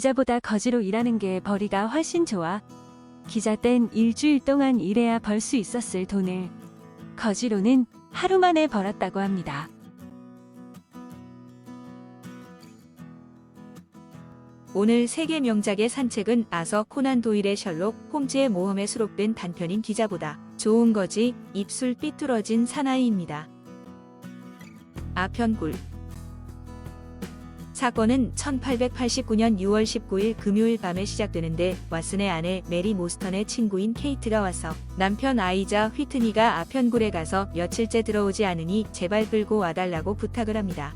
기자보다 거지로 일하는 게 벌이가 훨씬 좋아. 기자 땐 일주일 동안 일해야 벌 수 있었을 돈을 거지로는 하루 만에 벌었다고 합니다. 오늘 세계 명작의 산책은 아서 코난 도일의 셜록 홈즈의 모험에 수록된 단편인 기자보다 좋은 거지 입술 삐뚤어진 사나이입니다. 아편굴. 사건은 1889년 6월 19일 금요일 밤에 시작되는데 왓슨의 아내 메리 모스턴의 친구인 케이트가 와서 남편 아이자 휘트니가 아편굴에 가서 며칠째 들어오지 않으니 제발 끌고 와달라고 부탁을 합니다.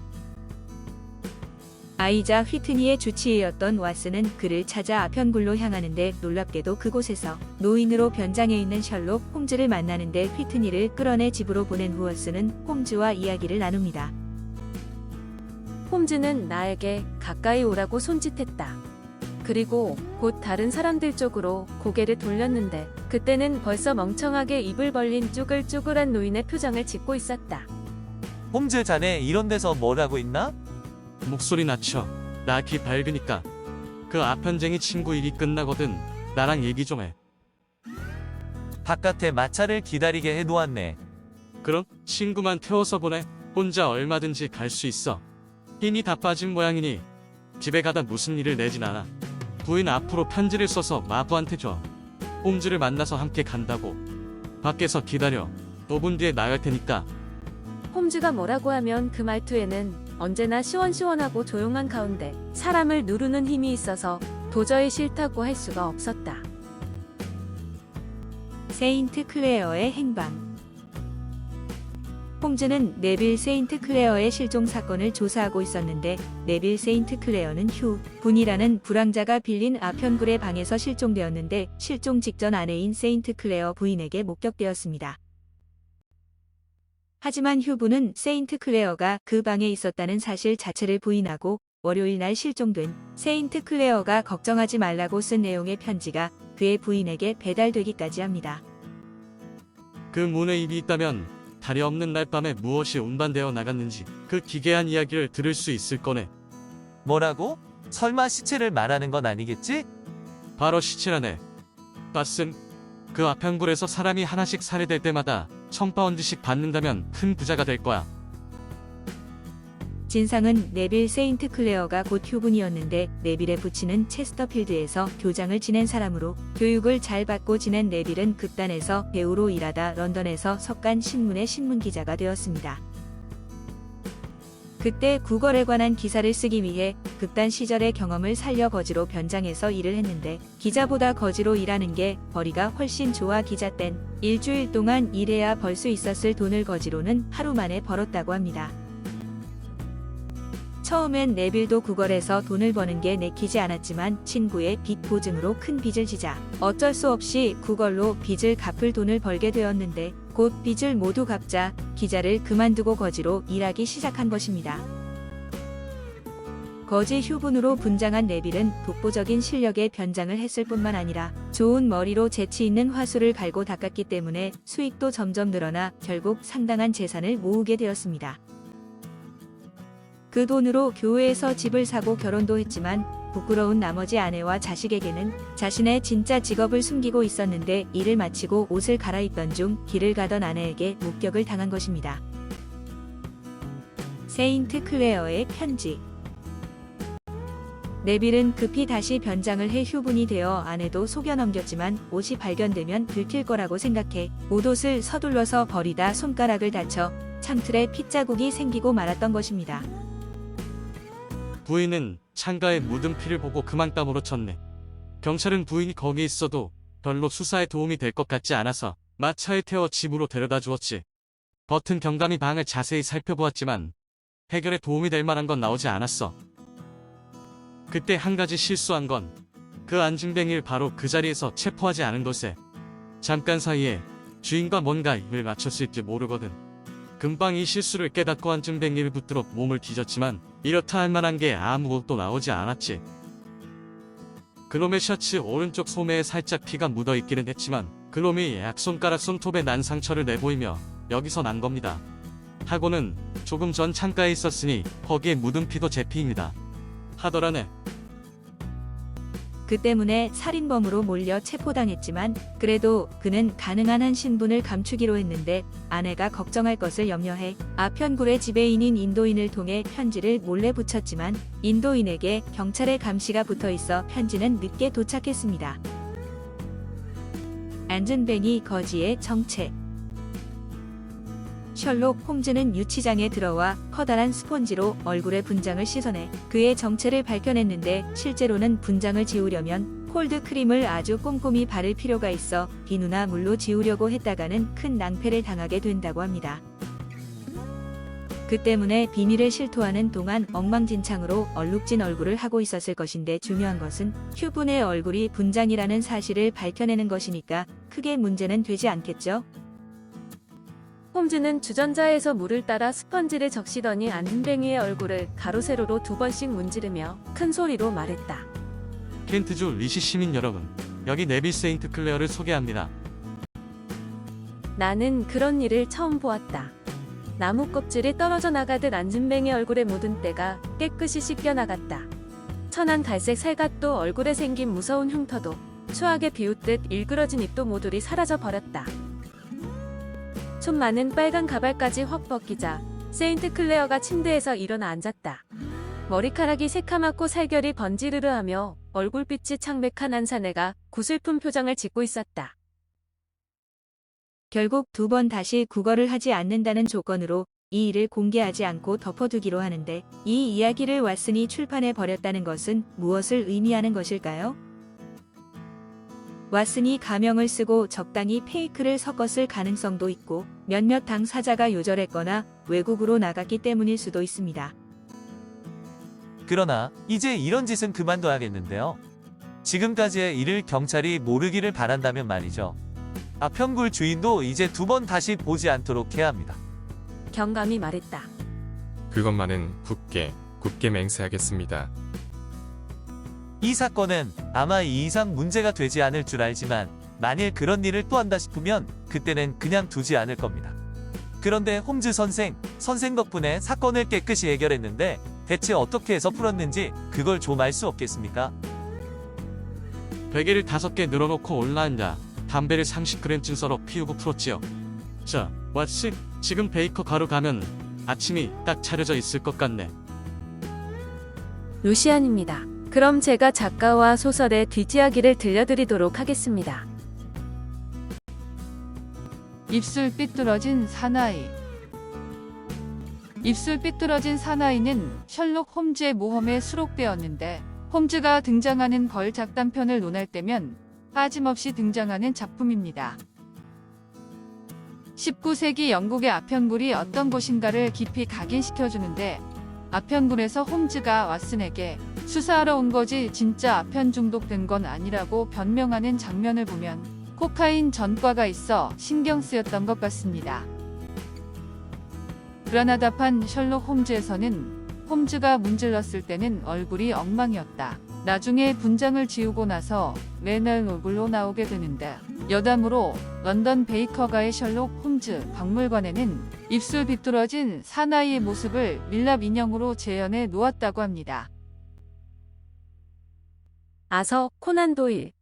아이자 휘트니의 주치의였던 왓슨은 그를 찾아 아편굴로 향하는데 놀랍게도 그곳에서 노인으로 변장해 있는 셜록 홈즈를 만나는데 휘트니를 끌어내 집으로 보낸 후 왓슨은 홈즈와 이야기를 나눕니다. 홈즈는 나에게 가까이 오라고 손짓했다. 그리고 곧 다른 사람들 쪽으로 고개를 돌렸는데 그때는 벌써 멍청하게 입을 벌린 쭈글쭈글한 노인의 표정을 짓고 있었다. 홈즈 자네 이런 데서 뭘 하고 있나? 목소리 낮춰. 나 귀 밝으니까. 그 아편쟁이 친구 일이 끝나거든. 나랑 얘기 좀 해. 바깥에 마차를 기다리게 해놓았네. 그럼 친구만 태워서 보내. 혼자 얼마든지 갈 수 있어. 힘이 다 빠진 모양이니 집에 가다 무슨 일을 내진 않아. 부인 앞으로 편지를 써서 마부한테 줘. 홈즈를 만나서 함께 간다고. 밖에서 기다려. 5분 뒤에 나갈 테니까. 홈즈가 뭐라고 하면 그 말투에는 언제나 시원시원하고 조용한 가운데 사람을 누르는 힘이 있어서 도저히 싫다고 할 수가 없었다. 세인트 클레어의 행방. 홈즈는 네빌 세인트 클레어의 실종 사건을 조사하고 있었는데 네빌 세인트 클레어는 휴 분이라는 불황자가 빌린 아편굴의 방에서 실종되었는데 실종 직전 아내인 세인트 클레어 부인에게 목격되었습니다. 하지만 휴부는 세인트 클레어가 그 방에 있었다는 사실 자체를 부인하고 월요일 날 실종된 세인트 클레어가 걱정하지 말라고 쓴 내용의 편지가 그의 부인에게 배달되기까지 합니다. 그 문에 입이 있다면 다리 없는 날 밤에 무엇이 운반되어 나갔는지 그 기괴한 이야기를 들을 수 있을 거네. 뭐라고? 설마 시체를 말하는 건 아니겠지? 바로 시체라네. 왓슨, 그 아편굴에서 사람이 하나씩 살해될 때마다 1000파운드씩 받는다면 큰 부자가 될 거야. 진상은 네빌 세인트 클레어가 곧 휴분이었는데 네빌의 부친은 체스터필드에서 교장을 지낸 사람으로 교육을 잘 받고 지낸 네빌은 극단에서 배우로 일하다 런던에서 석간 신문의 신문기자가 되었습니다. 그때 국어에 관한 기사를 쓰기 위해 극단 시절의 경험을 살려 거지로 변장해서 일을 했는데 기자보다 거지로 일하는 게 벌이가 훨씬 좋아. 기자 땐 일주일 동안 일해야 벌 수 있었을 돈을 거지로는 하루 만에 벌었다고 합니다. 처음엔 네빌도 구걸해서 돈을 버는 게 내키지 않았지만 친구의 빚 보증으로 큰 빚을 지자 어쩔 수 없이 구걸로 빚을 갚을 돈을 벌게 되었는데 곧 빚을 모두 갚자 기자를 그만두고 거지로 일하기 시작한 것입니다. 거지 휴분으로 분장한 네빌은 독보적인 실력의 변장을 했을 뿐만 아니라 좋은 머리로 재치 있는 화술을 갈고 닦았기 때문에 수익도 점점 늘어나 결국 상당한 재산을 모으게 되었습니다. 그 돈으로 교회에서 집을 사고 결혼도 했지만 부끄러운 나머지 아내와 자식에게는 자신의 진짜 직업을 숨기고 있었는데 일을 마치고 옷을 갈아입던 중 길을 가던 아내에게 목격을 당한 것입니다. 세인트 클레어의 편지. 네빌은 급히 다시 변장을 해 휴분이 되어 아내도 속여 넘겼지만 옷이 발견되면 들킬 거라고 생각해 옷옷을 서둘러서 버리다 손가락을 다쳐 창틀에 핏자국이 생기고 말았던 것입니다. 부인은 창가에 묻은 피를 보고 그만 까무러 쳤네. 경찰은 부인이 거기 있어도 별로 수사에 도움이 될 것 같지 않아서 마차에 태워 집으로 데려다 주었지. 버튼 경감이 방을 자세히 살펴보았지만 해결에 도움이 될 만한 건 나오지 않았어. 그때 한 가지 실수한 건 그 안진뱅이를 바로 그 자리에서 체포하지 않은 것에 잠깐 사이에 주인과 뭔가 입을 맞췄을지 모르거든. 금방 이 실수를 깨닫고 안진뱅이를 붙들어 몸을 뒤졌지만 이렇다 할 만한 게 아무것도 나오지 않았지. 그놈의 셔츠 오른쪽 소매에 살짝 피가 묻어 있기는 했지만 그놈이 약손가락 손톱에 난 상처를 내보이며 여기서 난 겁니다. 하고는 조금 전 창가에 있었으니 거기에 묻은 피도 제 피입니다. 하더라네. 그 때문에 살인범으로 몰려 체포당했지만 그래도 그는 가능한 한 신분을 감추기로 했는데 아내가 걱정할 것을 염려해 아편굴의 지배인인 인도인을 통해 편지를 몰래 붙였지만 인도인에게 경찰의 감시가 붙어 있어 편지는 늦게 도착했습니다. 안전뱅이 거지의 정체. 셜록 홈즈는 유치장에 들어와 커다란 스펀지로 얼굴의 분장을 씻어내 그의 정체를 밝혀냈는데 실제로는 분장을 지우려면 콜드 크림을 아주 꼼꼼히 바를 필요가 있어 비누나 물로 지우려고 했다가는 큰 낭패를 당하게 된다고 합니다. 그 때문에 비닐을 실토하는 동안 엉망진창으로 얼룩진 얼굴을 하고 있었을 것인데 중요한 것은 휴분의 얼굴이 분장이라는 사실을 밝혀내는 것이니까 크게 문제는 되지 않겠죠? 홈즈는 주전자에서 물을 따라 스펀지를 적시더니 안전뱅이의 얼굴을 가로 세로로 2번씩 문지르며 큰 소리로 말했다. 켄트주 리시 시민 여러분, 여기 네비 세인트 클레어를 소개합니다. 나는 그런 일을 처음 보았다. 나무 껍질이 떨어져 나가듯 안전뱅이 얼굴에 묻은 때가 깨끗이 씻겨 나갔다. 천한 갈색 살갗도 얼굴에 생긴 무서운 흉터도 추하게 비웃듯 일그러진 입도 모조리 사라져 버렸다. 좀 많은 빨간 가발까지 확 벗기자 세인트 클레어가 침대에서 일어나 앉았다. 머리카락이 새카맣고 살결이 번지르르하며 얼굴빛이 창백한 한 사내가 구슬픈 표정을 짓고 있었다. 결국 2번 다시 구걸을 하지 않는다는 조건으로 이 일을 공개하지 않고 덮어두기로 하는데 이 이야기를 왓슨이 출판해 버렸다는 것은 무엇을 의미하는 것일까요? 왓슨이 가명을 쓰고 적당히 페이크를 섞었을 가능성도 있고 몇몇 당사자가 요절했거나 외국으로 나갔기 때문일 수도 있습니다. 그러나 이제 이런 짓은 그만둬야겠는데요. 지금까지의 일을 경찰이 모르기를 바란다면 말이죠. 아편굴 주인도 이제 2번 다시 보지 않도록 해야 합니다. 경감이 말했다. 그것만은 굳게 맹세하겠습니다. 이 사건은 아마 이 이상 문제가 되지 않을 줄 알지만 만일 그런 일을 또 한다 싶으면 그때는 그냥 두지 않을 겁니다. 그런데 홈즈 선생 덕분에 사건을 깨끗이 해결했는데 대체 어떻게 해서 풀었는지 그걸 좀 알 수 없겠습니까? 베개를 5개 늘어놓고 올라앉아 담배를 30g쯤 썰어 피우고 풀었지요. 자, 왓슨, 지금 베이커 가로 가면 아침이 딱 차려져 있을 것 같네. 루시안입니다. 그럼 제가 작가와 소설의 뒷이야기를 들려드리도록 하겠습니다. 입술 삐뚤어진 사나이. 입술 삐뚤어진 사나이는 셜록 홈즈의 모험에 수록되었는데 홈즈가 등장하는 벌 작단편을 논할 때면 빠짐없이 등장하는 작품입니다. 19세기 영국의 아편굴이 어떤 곳인가를 깊이 각인시켜주는데 아편굴에서 홈즈가 왓슨에게 수사하러 온 거지 진짜 아편 중독된 건 아니라고 변명하는 장면을 보면 코카인 전과가 있어 신경 쓰였던 것 같습니다. 그라나다판 셜록 홈즈에서는 홈즈가 문질렀을 때는 얼굴이 엉망이었다. 나중에 분장을 지우고 나서 맨날 얼굴로 나오게 되는데 여담으로 런던 베이커가의 셜록 홈즈 박물관에는 입술 비뚤어진 사나이의 모습을 밀랍 인형으로 재현해 놓았다고 합니다. 아서 코난 도일.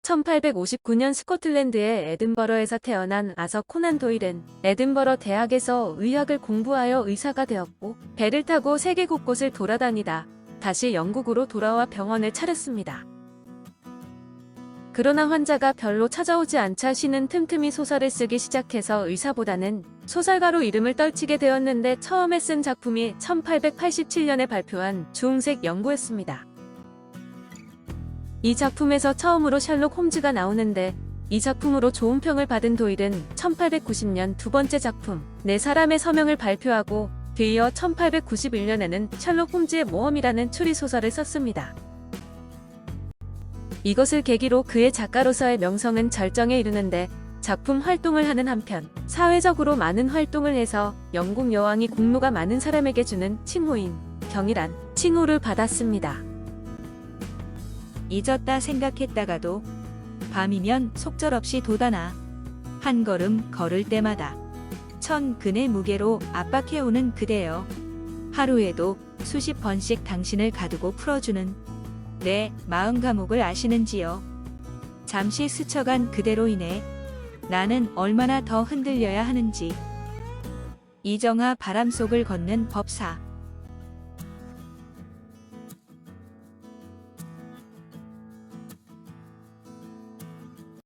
1859년 스코틀랜드의 에든버러에서 태어난 아서 코난 도일은 에든버러 대학에서 의학을 공부하여 의사가 되었고 배를 타고 세계 곳곳을 돌아다니다 다시 영국으로 돌아와 병원을 차렸습니다. 그러나 환자가 별로 찾아오지 않자 쉬는 틈틈이 소설을 쓰기 시작해서 의사보다는 소설가로 이름을 떨치게 되었는데 처음에 쓴 작품이 1887년에 발표한 주홍색 연구였습니다. 이 작품에서 처음으로 셜록 홈즈가 나오는데 이 작품으로 좋은 평을 받은 도일은 1890년 두 번째 작품 네 사람의 서명을 발표하고 뒤이어 1891년에는 셜록 홈즈의 모험이라는 추리소설을 썼습니다. 이것을 계기로 그의 작가로서의 명성은 절정에 이르는데 작품 활동을 하는 한편 사회적으로 많은 활동을 해서 영국 여왕이 공로가 많은 사람에게 주는 칭호인 경이란 칭호를 받았습니다. 잊었다 생각했다가도 밤이면 속절없이 돋아나 한 걸음 걸을 때마다 천 근의 무게로 압박해오는 그대여 하루에도 수십 번씩 당신을 가두고 풀어주는 내 마음 감옥을 아시는지요? 잠시 스쳐간 그대로 인해 나는 얼마나 더 흔들려야 하는지. 이정아 바람 속을 걷는 법사.